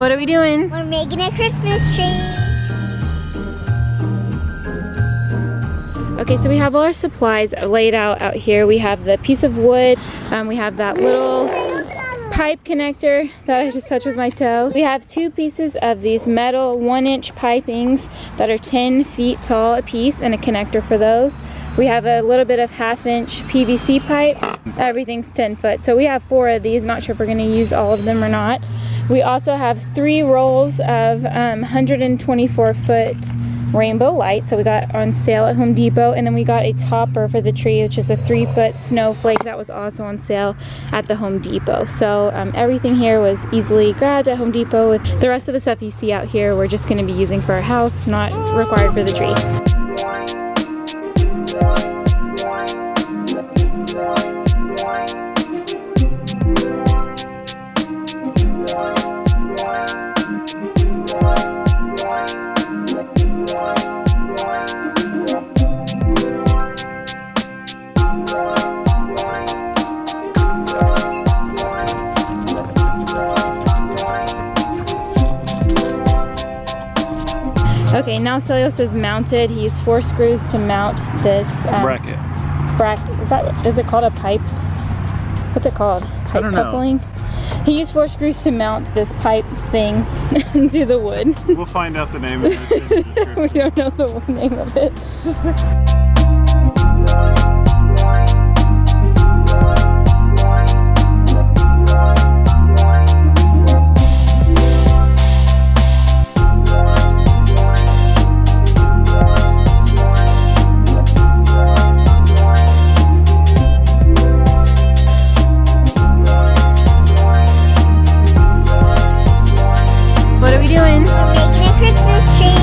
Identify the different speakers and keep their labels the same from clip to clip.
Speaker 1: What are we doing?
Speaker 2: We're making a Christmas tree.
Speaker 1: Okay, so we have all our supplies laid out here. We have the piece of wood. We have that little pipe connector that I just touched with my toe. We have 2 pieces of these metal 1-inch pipings that are 10 feet tall a piece and a connector for those. We have a little bit of 1/2-inch PVC pipe. Everything's 10 foot. So we have 4 of these. Not sure if we're going to use all of them or not. We also have 3 rolls of 124-foot rainbow lights. So we got on sale at Home Depot. And then we got a topper for the tree, which is a 3-foot snowflake that was also on sale at the Home Depot. So everything here was easily grabbed at Home Depot. With the rest of the stuff you see out here, we're just going to be using for our house, not required for the tree. Okay, now Celios is mounted. He used 4 screws to mount this
Speaker 3: bracket.
Speaker 1: Is it called a pipe? What's it called? Pipe
Speaker 3: I don't know.
Speaker 1: coupling? He used 4 screws to mount this pipe thing to the wood.
Speaker 3: We'll find out the name of it.
Speaker 1: We don't know the name of it. What are we doing?
Speaker 2: We're making a Christmas tree.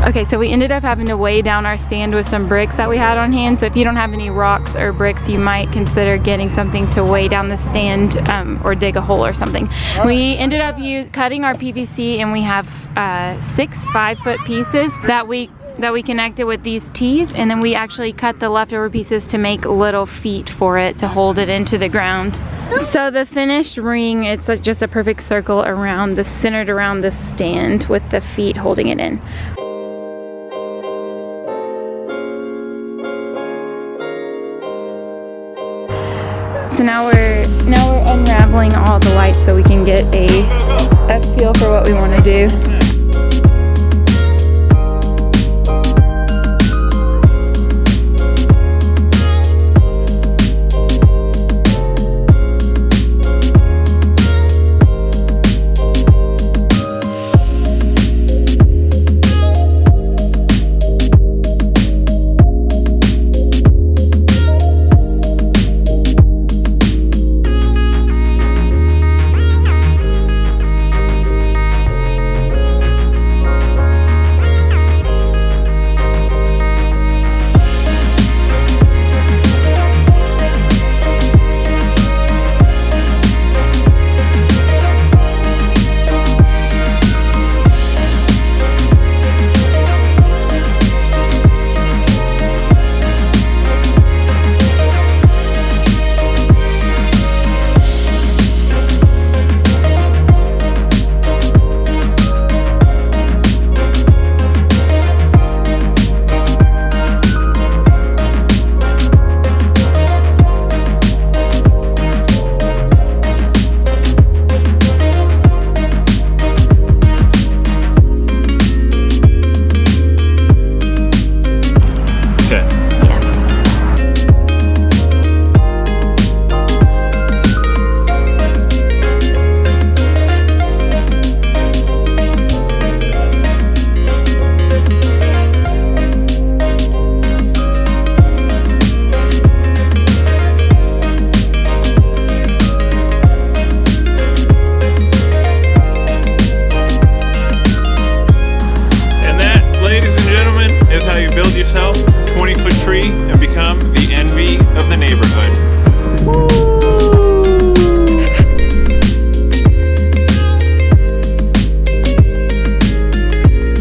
Speaker 1: Okay, so we ended up having to weigh down our stand with some bricks that we had on hand. So if you don't have any rocks or bricks, you might consider getting something to weigh down the stand or dig a hole or something. We ended up cutting our PVC, and we have 6 5-foot pieces that we connected with these T's, and then we actually cut the leftover pieces to make little feet for it to hold it into the ground. So the finished ring, it's like just a perfect circle centered around the stand with the feet holding it in. So now we're unraveling all the lights so we can get a feel for what we want to do.